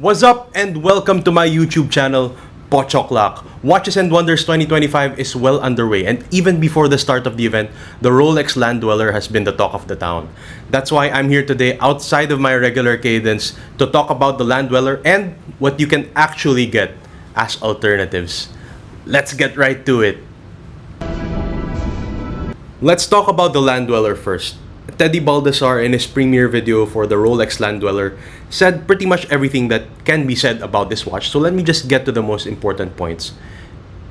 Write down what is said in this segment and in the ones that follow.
What's up and welcome to my YouTube channel, Pochoklak. Watches and Wonders 2025 is well underway, and even before the start of the event, the Rolex Land Dweller has been the talk of the town. That's why I'm here today outside of my regular cadence to talk about the Land Dweller and what you can actually get as alternatives. Let's get right to it. Let's talk about the Land Dweller first. Teddy Baldassar, in his premiere video for the Rolex Land Dweller, said pretty much everything that can be said about this watch. So let me just get to the most important points.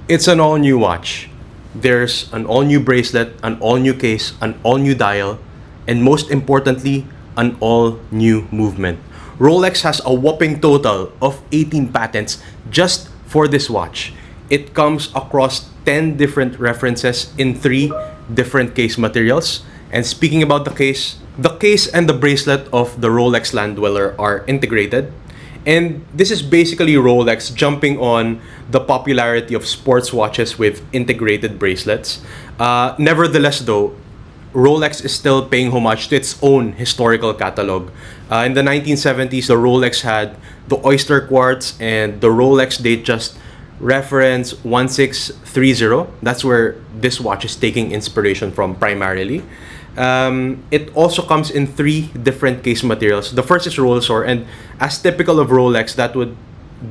It's an all-new watch. There's an all-new bracelet, an all-new case, an all-new dial, and most importantly, an all-new movement. Rolex has a whopping total of 18 patents just for this watch. It comes across 10 different references in 3 different case materials. And speaking about the case and the bracelet of the Rolex Land Dweller are integrated. And this is basically Rolex jumping on the popularity of sports watches with integrated bracelets. Nevertheless though, Rolex is still paying homage to its own historical catalog. In the 1970s, the Rolex had the Oyster Quartz, and the Rolex date just reference 1630. That's where this watch is taking inspiration from primarily. It also comes in 3 different case materials. The first is Rollsor, and as typical of Rolex, that would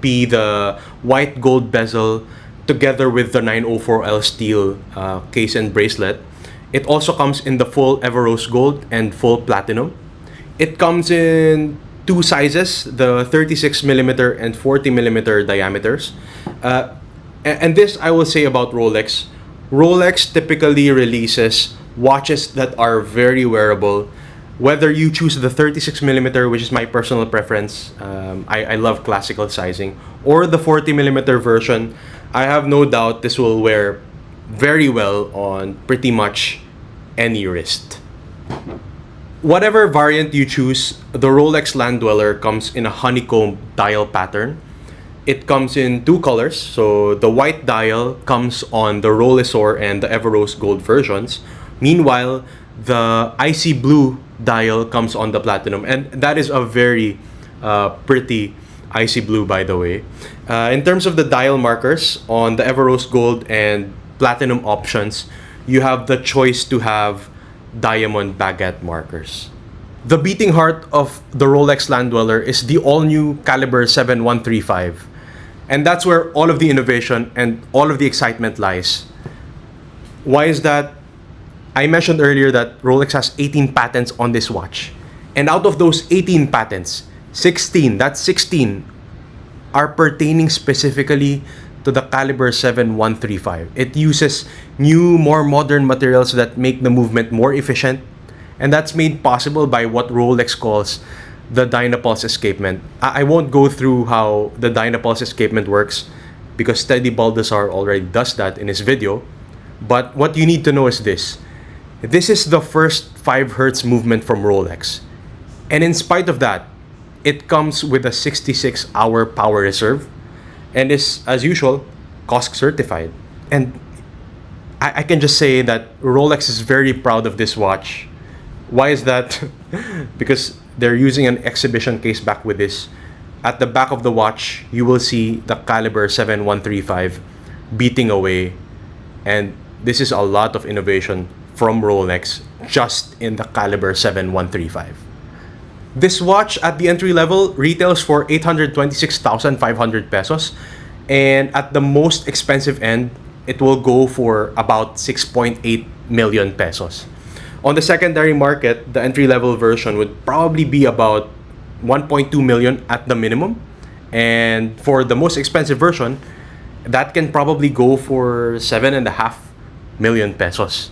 be the white gold bezel together with the 904L steel case and bracelet. It also comes in the full Everose gold and full platinum. It comes in 2 sizes, the 36mm and 40mm diameters. And this I will say about Rolex. Rolex typically releases watches that are very wearable. Whether you choose the 36mm, which is my personal preference, I love classical sizing, or the 40mm version, I have no doubt this will wear very well on pretty much any wrist. Whatever variant you choose, the Rolex Land Dweller comes in a honeycomb dial pattern. It comes in 2 colors, so the white dial comes on the Rollsor and the Everose gold versions. Meanwhile, the icy blue dial comes on the platinum, and that is a very pretty icy blue, by the way. In terms of the dial markers, on the Everose gold and platinum options, you have the choice to have diamond baguette markers. The beating heart of the Rolex Land Dweller is the all-new caliber 7135. And that's where all of the innovation and all of the excitement lies. Why is that? I mentioned earlier that Rolex has 18 patents on this watch. And out of those 18 patents, 16 are pertaining specifically to the caliber 7135. It uses new, more modern materials that make the movement more efficient. And that's made possible by what Rolex calls the Dynapulse escapement. I won't go through how the Dynapulse escapement works because Teddy Baldassar already does that in his video. But what you need to know is this. This is the first 5 Hz movement from Rolex. And in spite of that, it comes with a 66-hour power reserve and is, as usual, COSC certified. And I can just say that Rolex is very proud of this watch. Why is that? Because they're using an exhibition case back with this. At the back of the watch, you will see the caliber 7135 beating away. And this is a lot of innovation from Rolex just in the caliber 7135. This watch at the entry level retails for 826,500 pesos. And at the most expensive end, it will go for about 6.8 million pesos. On the secondary market, the entry-level version would probably be about 1.2 million at the minimum. And for the most expensive version, that can probably go for 7.5 million pesos.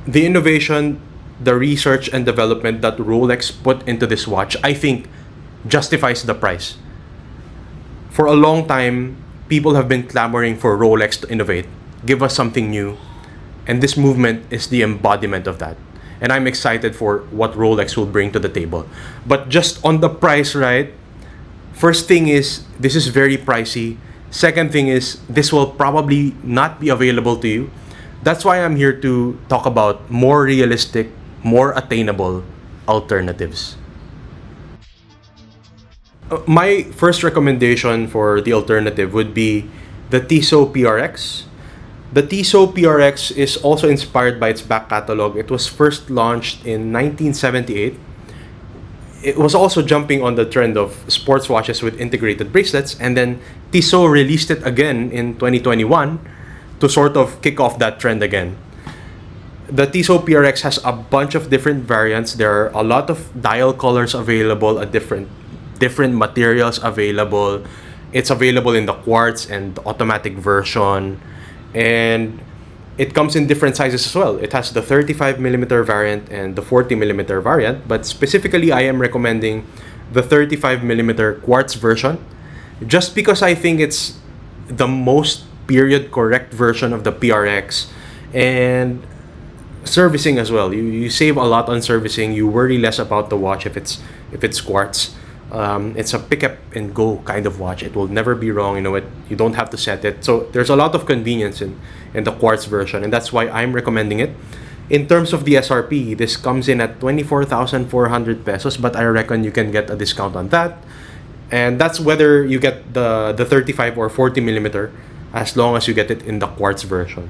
The innovation, the research and development that Rolex put into this watch, I think, justifies the price. For a long time, people have been clamoring for Rolex to innovate, give us something new. And this movement is the embodiment of that. And I'm excited for what Rolex will bring to the table. But just on the price, right? First thing is, this is very pricey. Second thing is, this will probably not be available to you. That's why I'm here to talk about more realistic, more attainable alternatives. My first recommendation for the alternative would be the Tissot PRX. The Tissot PRX is also inspired by its back catalog. It was first launched in 1978. It was also jumping on the trend of sports watches with integrated bracelets, and then Tissot released it again in 2021 to sort of kick off that trend again. The Tissot PRX has a bunch of different variants. There are a lot of dial colors available, a different materials available. It's available in the quartz and the automatic version, and it comes in different sizes as well. It has the 35mm variant and the 40mm variant, but specifically I am recommending the 35mm quartz version just because I think it's the most period correct version of the PRX, and servicing as well. You save a lot on servicing. You worry less about the watch if it's quartz. It's a pick up and go kind of watch. It will never be wrong. You don't have to set it. So there's a lot of convenience in the quartz version, and that's why I'm recommending it. In terms of the SRP, this comes in at 24,400 pesos, but I reckon you can get a discount on that. And that's whether you get the 35 or 40mm, as long as you get it in the quartz version.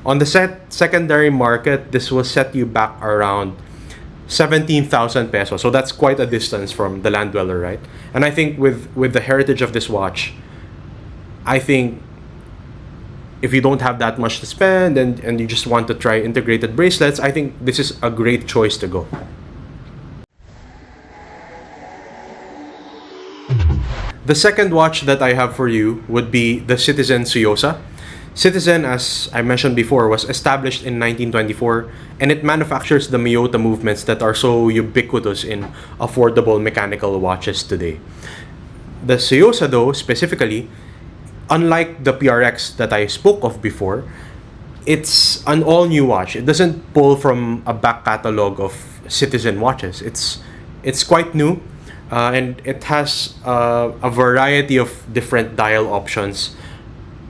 On the secondary market, this will set you back around 17,000 pesos. So that's quite a distance from the Land Dweller, right? And I think with the heritage of this watch, I think if you don't have that much to spend and you just want to try integrated bracelets, I think this is a great choice to go. The second watch that I have for you would be the Citizen Suyosa. Citizen, as I mentioned before, was established in 1924, and it manufactures the Miyota movements that are so ubiquitous in affordable mechanical watches today. The Suyosa, though, specifically, unlike the PRX that I spoke of before, it's an all-new watch. It doesn't pull from a back catalog of Citizen watches. It's quite new, and it has a variety of different dial options,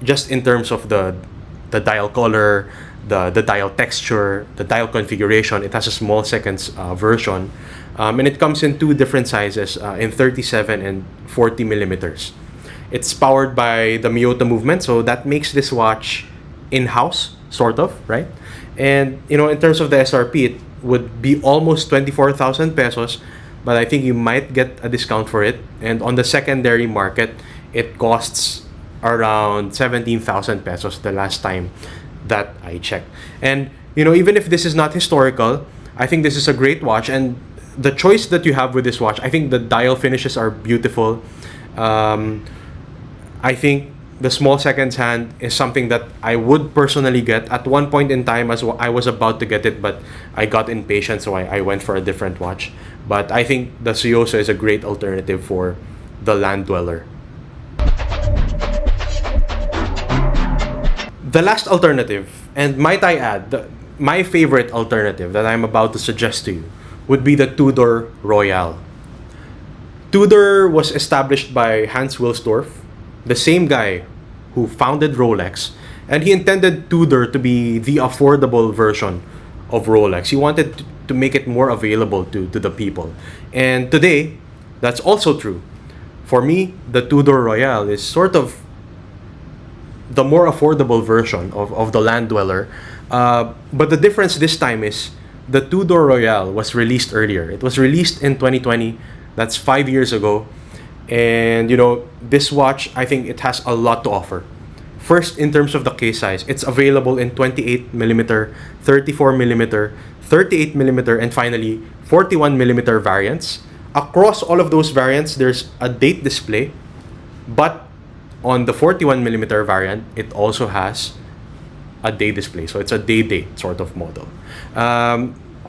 just in terms of the dial color, the dial texture, the dial configuration. It has a small seconds version, and it comes in two different sizes, in 37 and 40mm. It's powered by the Miyota movement, so that makes this watch in-house, sort of, right? And in terms of the SRP, it would be almost 24,000 pesos, but I think you might get a discount for it. And on the secondary market, it costs around 17,000 pesos the last time that I checked. And even if this is not historical, I think this is a great watch, and the choice that you have with this watch, I think the dial finishes are beautiful. I think the small seconds hand is something that I would personally get. At one point in time, as I was about to get it, but I got impatient, so I went for a different watch. But I think the Suyosa is a great alternative for the Land Dweller. The last alternative, and might I add, my favorite alternative that I'm about to suggest to you, would be the Tudor Royale. Tudor was established by Hans Wilsdorf, the same guy who founded Rolex, and he intended Tudor to be the affordable version of Rolex. He wanted to make it more available to the people. And today, that's also true. For me, the Tudor Royale is sort of the more affordable version of the Land Dweller. But the difference this time is the Tudor Royale was released earlier. It was released in 2020. That's 5 years ago. And this watch, I think it has a lot to offer. First, in terms of the case size, it's available in 28mm, 34mm, 38mm, and finally 41mm variants. Across all of those variants, there's a date display, but on the 41mm variant, it also has a day display. So it's a day-date sort of model.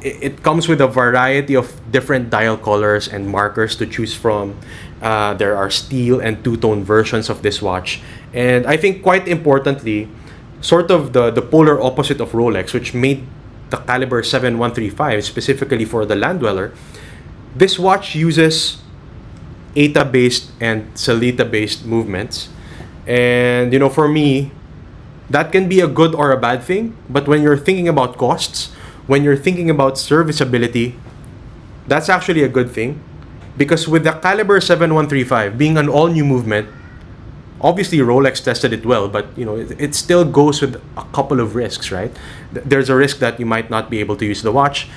It comes with a variety of different dial colors and markers to choose from. There are steel and two-tone versions of this watch. And I think quite importantly, sort of the polar opposite of Rolex, which made the caliber 7135 specifically for the Land Dweller, this watch uses ATA-based and Sellita-based movements. And for me, that can be a good or a bad thing. But when you're thinking about costs, when you're thinking about serviceability, that's actually a good thing. Because with the caliber 7135 being an all-new movement, obviously Rolex tested it well, but it still goes with a couple of risks, right? There's a risk that you might not be able to use the watch.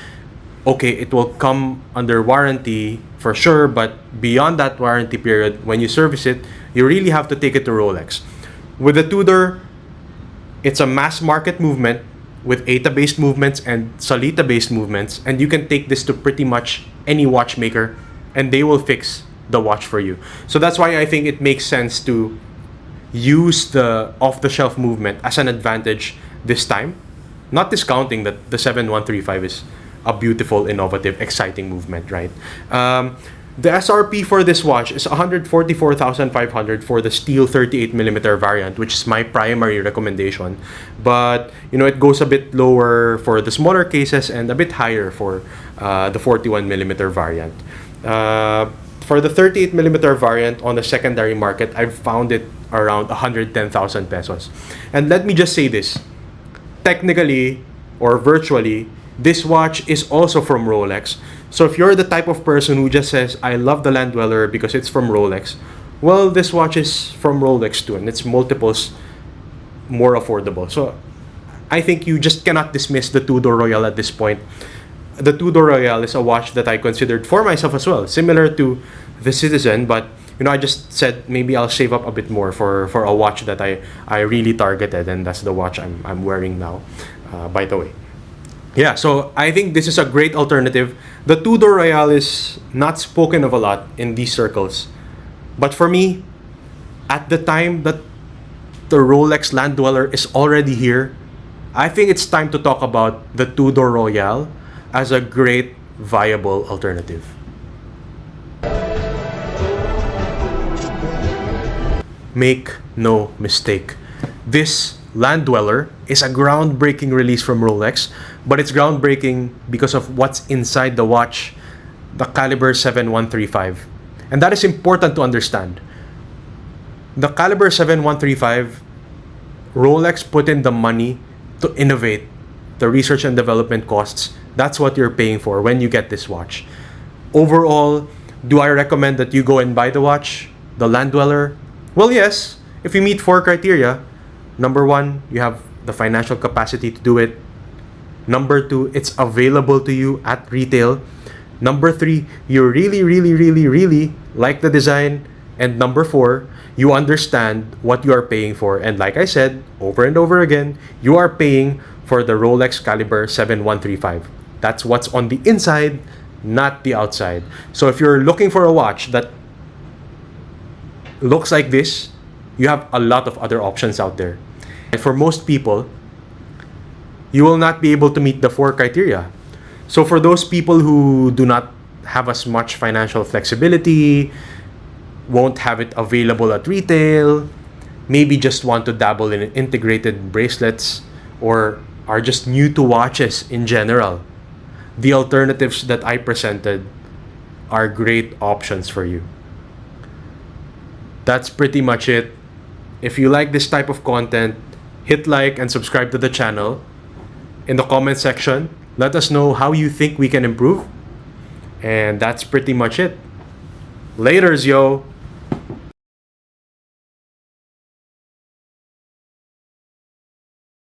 Okay, it will come under warranty for sure, but beyond that warranty period, when you service it, you really have to take it to Rolex. With the Tudor, it's a mass market movement with ATA-based movements and Salita-based movements, and you can take this to pretty much any watchmaker and they will fix the watch for you. So that's why I think it makes sense to use the off-the-shelf movement as an advantage this time. Not discounting that the 7135 is a beautiful, innovative, exciting movement, right? The SRP for this watch is 144,500 for the steel 38mm variant, which is my primary recommendation. But it goes a bit lower for the smaller cases and a bit higher for the 41mm variant. For the 38mm variant on the secondary market, I've found it around 110,000 pesos. And let me just say this, technically or virtually, this watch is also from Rolex. So if you're the type of person who just says, I love the Land Dweller because it's from Rolex, well, this watch is from Rolex too, and it's multiples more affordable. So I think you just cannot dismiss the Tudor Royale at this point. The Tudor Royale is a watch that I considered for myself as well, similar to the Citizen, but I just said maybe I'll save up a bit more for a watch that I really targeted, and that's the watch I'm wearing now, by the way. Yeah, so I think this is a great alternative. The Tudor Royale is not spoken of a lot in these circles, but for me, at the time that the Rolex Land Dweller is already here, I think it's time to talk about the Tudor Royale as a great, viable alternative. Make no mistake, this Land Dweller is a groundbreaking release from Rolex, but it's groundbreaking because of what's inside the watch, the caliber 7135. And that is important to understand. The caliber 7135, Rolex put in the money to innovate. The research and development costs, that's what you're paying for when you get this watch. Overall, do I recommend that you go and buy the watch, the Land Dweller? Well, yes, if you meet 4 criteria. Number 1, you have the financial capacity to do it. Number 2, it's available to you at retail. Number 3, you really like the design. And number 4, you understand what you are paying for. And like I said, over and over again, you are paying for the Rolex caliber 7135. That's what's on the inside, not the outside. So if you're looking for a watch that looks like this, you have a lot of other options out there. And for most people, you will not be able to meet the 4 criteria. So for those people who do not have as much financial flexibility, won't have it available at retail, maybe just want to dabble in integrated bracelets, or are just new to watches in general, the alternatives that I presented are great options for you. That's pretty much it. If you like this type of content, hit like and subscribe to the channel. In the comment section, let us know how you think we can improve. And that's pretty much it. Laters, yo!